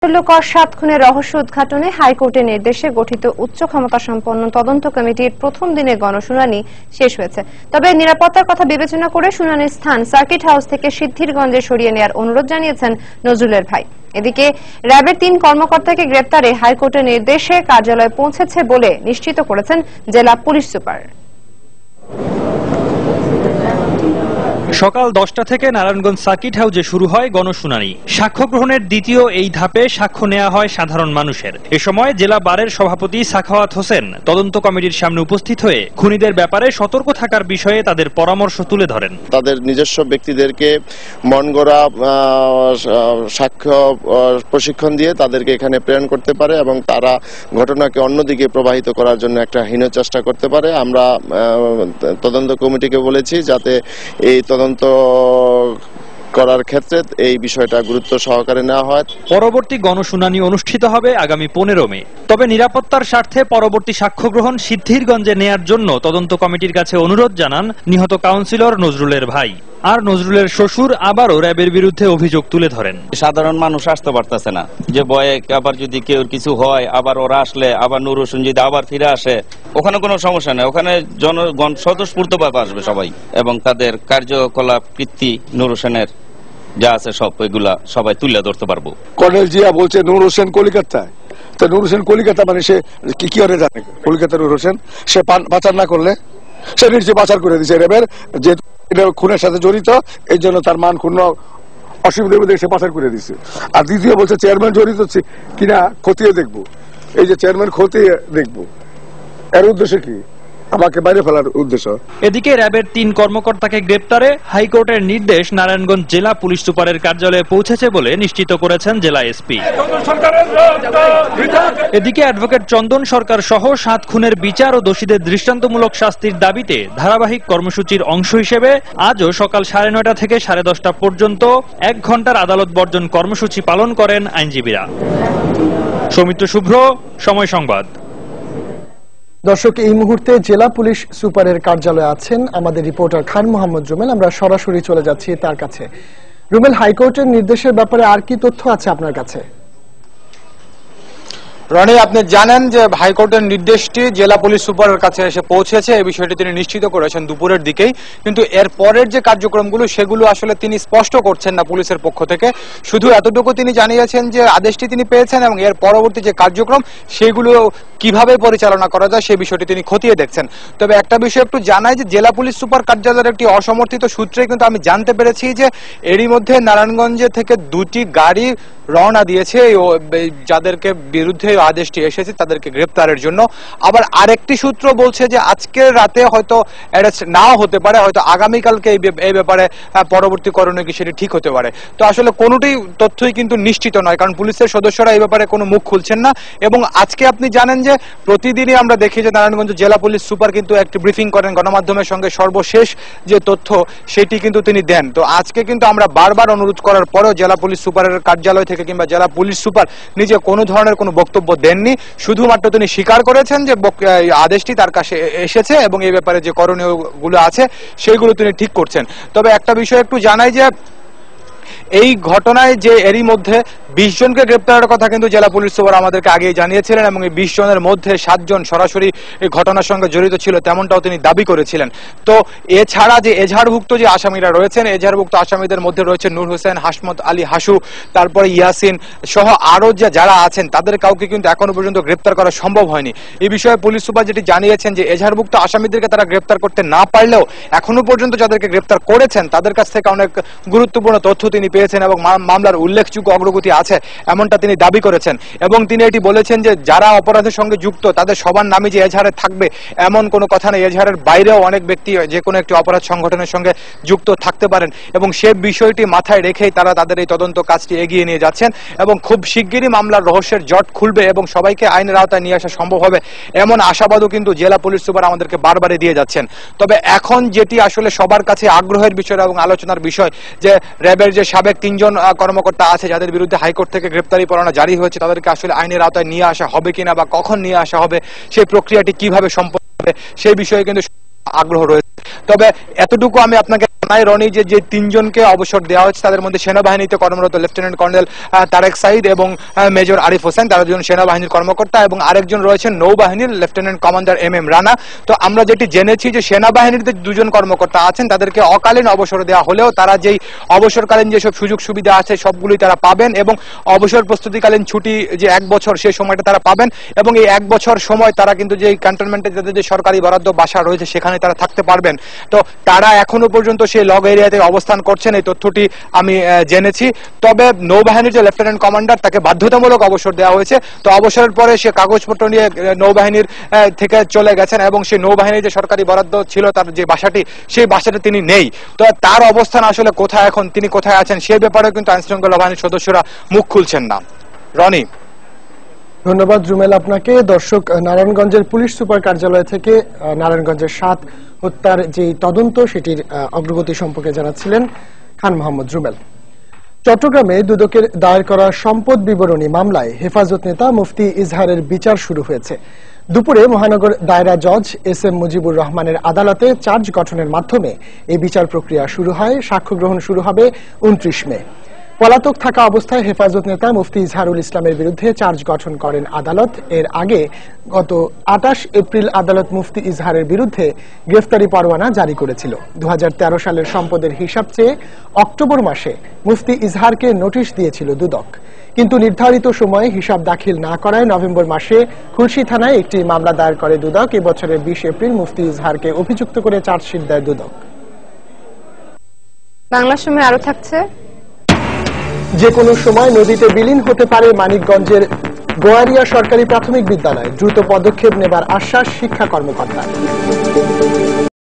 চাঞ্চল্যকর ৭ খুনের রহস্য উদ্ঘাটনে হাইকোর্টের নির্দেশে গঠিত উচ্চ ক্ষমতাসম্পন্ন তদন্ত কমিটির প্রথম দিনের গণশুনানি শেষ হয়েছে। তবে নিরাপত্তার কথা বিবেচনা করে শুনানির স্থান সার্কিট হাউস থেকে সিদ্ধিরগঞ্জে সরিয়ে নেওয়ার অনুরোধ জানিয়েছেন নজরুলের ভাই। এদিকে র্যাবের ৩ কর্মকর্তাকে গ্রেপ্তারে হাইকোর্টের নির্দেশে কার্যালয়ে পৌঁছেছে বলে নিশ্চিত করেছেন জেলা পুলিশ সুপার। সকাল 10টা থেকে নারায়ণগঞ্জ সার্কিট হাউসে শুরু হয় গণশুনানি। সাক্ষ্য গ্রহণের দ্বিতীয় এই ধাপে সাক্ষ্য নেওয়া হয় সাধারণ মানুষের। এ সময় জেলা বারের সভাপতি সাখাওয়াত হোসেন তদন্ত কমিটির সামনে উপস্থিত হয়ে খুনিদের ব্যাপারে সতর্ক থাকার বিষয়ে তাদের পরামর্শ তুলে ধরেন। তাদের নিজস্ব ব্যক্তিদেরকে মন গড়া সাক্ষ্য প্রশিক্ষণ দিয়ে তাদেরকে এখানে প্রেরণ করতে পারে এবং তারা ঘটনাকে অন্যদিকে প্রবাহিত করার জন্য একটা হীন চেষ্টা করতে পারে। আমরা তদন্ত কমিটিকে বলেছি যাতে এই তদন্ত করার ক্ষেত্রে এই বিষয়টা গুরুত্ব সহকারে নেওয়া হয়। পরবর্তী গণশুনানি অনুষ্ঠিত হবে আগামী 15 মে। তবে নিরাপত্তার স্বার্থে পরবর্তী সাক্ষ্য গ্রহণ সিদ্ধিরগঞ্জে নেয়ার জন্য তদন্ত কমিটির কাছে অনুরোধ জানান নিহত কাউন্সিলর নজরুলের ভাই। আর নজরুলের শ্বশুর আবারও র্যাবের বিরুদ্ধে অভিযোগ তুলে ধরেন। সাধারণ মানুষ আসতে পারতেছে না, যে ভয়ে আবার যদি কেউ কিছু হয়, আবার ওরা আসলে আবার নূর হোসেন যদি আবার ফিরে আসে, ওখানে কোনো সমস্যা নেই, ওখানে জনগণ স্বতঃস্ফূর্তভাবে আসবে সবাই, এবং তাদের কার্যকলাপ কীর্তি নূর হোসেনের যা আছে সব এগুলা সবাই তুলে ধরতে পারবো। কর্নেল জিয়া বলছে নূর হোসেন কলিকাতায়, তো নূর হোসেন কলিকাতা মানে সে কি করে জানে কলিকাতা নূর হোসেন? সে পাচার না করলে সে নিশ্চয় পাচার করে দিচ্ছে র্যাবের, যে খুনের সাথে জড়িত, এই জন্য তার মান ক্ষুণ্ণ অসুবিধার মধ্যে সে পাচার করে দিচ্ছে। আর দ্বিতীয় বলছে চেয়ারম্যান জড়িত কিনা খতিয়ে দেখবো। এই যে চেয়ারম্যান খতিয়ে দেখবো, এর উদ্দেশ্য কি? আমাকে বাইরে ফেলার উদ্দেশ্য। এদিকে র্যাবের 3 কর্মকর্তাকে গ্রেপ্তারে হাইকোর্টের নির্দেশ নারায়ণগঞ্জ জেলা পুলিশ সুপারের কার্যালয়ে পৌঁছেছে বলে নিশ্চিত করেছেন জেলা এসপি। এদিকে অ্যাডভোকেট চন্দন সরকার সহ 7 খুনের বিচার ও দোষীদের দৃষ্টান্তমূলক শাস্তির দাবিতে ধারাবাহিক কর্মসূচির অংশ হিসেবে আজও সকাল 9:30 থেকে 10:30 পর্যন্ত 1 ঘন্টার আদালত বর্জন কর্মসূচি পালন করেন আইনজীবীরা। সৌমিত্র শুভ্র, সময় সংবাদ। দর্শক, এই মুহূর্তে জেলা পুলিশ সুপারের কার্যালয়ে আছেন আমাদের রিপোর্টার খান মোহাম্মদ রুমেল। আমরা সরাসরি চলে যাচ্ছি তার কাছে। রুমেল, হাইকোর্টের নির্দেশের ব্যাপারে আর কি তথ্য আছে আপনার কাছে? রনি, আপনি জানেন যে হাইকোর্টের নির্দেশটি জেলা পুলিশ সুপারের কাছে এসে পৌঁছেছে। এই বিষয়টি তিনি নিশ্চিত করেছেন দুপুরের দিকেই, কিন্তু এর পরের যে কার্যক্রমগুলো সেগুলো আসলে তিনি স্পষ্ট করছেন না পুলিশের পক্ষ থেকে। শুধু এতটুকু তিনি জানিয়েছেন যে আদেশটি তিনি পেয়েছেন এবং এর পরবর্তী যে কার্যক্রম সেগুলো কিভাবে পরিচালনা করা যায় সেই বিষয়টি তিনি খতিয়ে দেখছেন। তবে একটা বিষয় একটু জানাই যে জেলা পুলিশ সুপার কার্যালয়ের একটি অসমর্থিত সূত্রে কিন্তু আমি জানতে পেরেছি যে এরই মধ্যে নারায়ণগঞ্জে থেকে 2টি গাড়ি রওনা দিয়েছে যাদেরকে বিরুদ্ধে আদেশটি এসেছে তাদেরকে গ্রেপ্তারের জন্য। আবার আরেকটি সূত্র বলছে যে আজকের রাতে হয়তো অ্যারেস্ট নাও হতে পারে, হয়তো আগামীকালকে এই ব্যাপারে পরবর্তী করণীয় কি সেটি ঠিক হতে পারে। তো আসলে কোনোটি তথ্যই কিন্তু নিশ্চিত নয়, কারণ পুলিশের সদস্যরা এই ব্যাপারে কোনো মুখ খুলছেন না। এবং আজকে আপনি জানেন যে প্রতিদিনই আমরা দেখি যে নারায়ণগঞ্জ জেলা পুলিশ সুপার কিন্তু একটি ব্রিফিং করেন গণমাধ্যমের সঙ্গে, সর্বশেষ যে তথ্য সেটি কিন্তু তিনি দেন। তো আজকে কিন্তু আমরা বারবার অনুরোধ করার পরেও জেলা পুলিশ সুপারের কার্যালয় থেকে কিংবা জেলা পুলিশ সুপার নিজে কোনো ধরনের কোনো বক্তব্য দেননি। শুধুমাত্র তিনি স্বীকার করেছেন যে আদেশটি তার কাছে এসেছে এবং এই ব্যাপারে যে করণীয় গুলো আছে সেইগুলো তিনি ঠিক করছেন। তবে একটা বিষয় একটু জানাই যে এই ঘটনায় যে এরই মধ্যে 20 জনকে গ্রেপ্তারের কথা কিন্তু জেলা পুলিশ সুপার আমাদেরকে আগেই জানিয়েছিলেন এবং এই 20 জনের মধ্যে 7 জন সরাসরি এই ঘটনার সঙ্গে জড়িত ছিল তেমনটাও তিনি দাবি করেছিলেন। তো এছাড়া যে এজাহারভুক্ত যে আসামিরা রয়েছেন, এজাহারভুক্ত আসামিদের মধ্যে রয়েছে নূর হোসেন, হাসমত আলী হাসু, তারপরে ইয়াসিন সহ আরো যারা আছেন তাদের কাউকে কিন্তু এখনো পর্যন্ত গ্রেপ্তার করা সম্ভব হয়নি। এই বিষয়ে পুলিশ সুপার যেটি জানিয়েছেন যে এজাহারভুক্ত আসামিদেরকে তারা গ্রেপ্তার করতে না পারলেও এখনো পর্যন্ত যাদেরকে গ্রেপ্তার করেছেন তাদের কাছ থেকে অনেক গুরুত্বপূর্ণ তথ্য তিনি পেয়েছেন এবং মামলার উল্লেখযোগ্য অগ্রগতি আছে এমনটা তিনি দাবি করেছেন। এবং তিনি এটি বলেছেন যে যারা অপরাধের সঙ্গে যুক্ত তাদের সবার নামই যে এজাহারে থাকবে এমন কোনো কথা নেই। এজাহারের বাইরেও অনেক ব্যক্তি যে কোনো একটি অপরাধ সংগঠনের সঙ্গে যুক্ত থাকতে পারেন এবং সে বিষয়টি মাথায় রেখেই তারা তাদের এই তদন্ত কাজটি এগিয়ে নিয়ে যাচ্ছেন এবং খুব শিগগিরই মামলার রহস্যের জট খুলবে এবং সবাইকে আইনের আওতায় নিয়ে আসা সম্ভব হবে এমন আশাবাদও কিন্তু জেলা পুলিশ সুপার আমাদেরকে বারবারই দিয়ে যাচ্ছেন। তবে এখন যেটি আসলে সবার কাছে আগ্রহের বিষয় এবং আলোচনার বিষয় যে র্যাবের যে সাবেক 3 জন কর্মকর্তা আছে যাদের বিরুদ্ধে হাইকোর্ট থেকে গ্রেপ্তারি পরোয়ানা জারি হয়েছে তাদেরকে আসলে আইনের আওতায় নিয়ে আসা হবে কিনা বা কখন নিয়ে আসা হবে, সেই প্রক্রিয়াটি কিভাবে সম্পন্ন হবে সেই বিষয়ে কিন্তু আগ্রহ রয়েছে। তবে এতটুকু আমি আপনাকে রনি যে তিনজনকে অবসর দেওয়া হচ্ছে তাদের মধ্যে সেনাবাহিনীতে কর্মরত লেফটেন্যান্ট কর্নেল তারেক সাইদ এবং মেজর আরিফ হোসেন, তারা দুজন সেনাবাহিনীর কর্মকর্তা, এবং আরেকজন রয়েছেন নৌবাহিনীর লেফটেন্যান্ট কমান্ডার MM রানা। তো আমরা যেটি জেনেছি যে সেনাবাহিনীর যে দুজন কর্মকর্তা আছেন তাদেরকে অকালীন অবসর দেওয়া হলেও তারা যেই অবসরকালীন যেসব সুযোগ সুবিধা আছে সবগুলোই তারা পাবেন, এবং অবসর প্রস্তুতিকালীন ছুটি যে 1 বছর সেই সময়টা তারা পাবেন, এবং এই 1 বছর সময় তারা কিন্তু যে ক্যান্টনমেন্টে যাদের যে সরকারি বরাদ্দ বাসা রয়েছে সেখানে তারা থাকতে পারবেন। তো তারা এখনো পর্যন্ত সেই লগ এরিয়াতে অবস্থান করছেন, এই তথ্যটি আমি জেনেছি। তবে নৌবাহিনীর যে লেফটেন্যান্ট কমান্ডার তাকে বাধ্যতামূলক অবসর দেওয়া হয়েছে। তো অবসরের পরে সে কাগজপত্র নিয়ে নৌবাহিনীর থেকে চলে গেছেন, এবং সেই নৌবাহিনীর যে সরকারি বরাদ্দ ছিল তার যে বাসাটি সেই বাসাটি তিনি নেই। তো তার অবস্থান আসলে কোথায়, এখন তিনি কোথায় আছেন সে ব্যাপারে কিন্তু আইনশৃঙ্খলা বাহিনীর সদস্যরা মুখ খুলছেন না। রনি, ধন্যবাদ রুমেল আপনাকে। দর্শক, নারায়ণগঞ্জের পুলিশ সুপার কার্যালয় থেকে নারায়ণগঞ্জের 7 হত্যার যে তদন্ত সেটির অগ্রগতি সম্পর্কে জানাচ্ছিলেন খান মোহাম্মদ রুমেল। চট্টগ্রামে দুদকের দায়ের করা সম্পদ বিবরণী মামলায় হেফাজত নেতা মুফতি ইজহারের বিচার শুরু হয়েছে। দুপুরে মহানগর দায়রা জজ SM মুজিবুর রহমানের আদালতে চার্জ গঠনের মাধ্যমে এই বিচার প্রক্রিয়া শুরু হয়। সাক্ষ্য গ্রহণ শুরু হবে 29 মে। পলাতক থাকা অবস্থায় হেফাজত নেতা মুফতি ইজহারুল ইসলামের বিরুদ্ধে চার্জ গঠন করেন আদালত। এর আগে গত 28 এপ্রিল আদালত মুফতি ইজহারের বিরুদ্ধে গ্রেফতারি পরোয়ানা জারি করেছিল। 2013 সালের সম্পদের হিসাব চেয়ে অক্টোবর মাসে মুফতি ইজহারকে নোটিশ দিয়েছিল দুদক, কিন্তু নির্ধারিত সময়ে হিসাব দাখিল না করায় নভেম্বর মাসে খুলশী থানায় একটি মামলা দায়ের করে দুদক। এ বছরের 20 এপ্রিল মুফতি ইজহারকে অভিযুক্ত করে চার্জশিট দেয় দুদক। বাংলা সময় আরো থাকছে। যে কোনো সময় নদীতে বিলীন হতে পারে মানিকগঞ্জের গোয়ারিয়া সরকারি প্রাথমিক বিদ্যালয়, দ্রুত পদক্ষেপ নেবার আশ্বাস শিক্ষা কর্মকর্তার।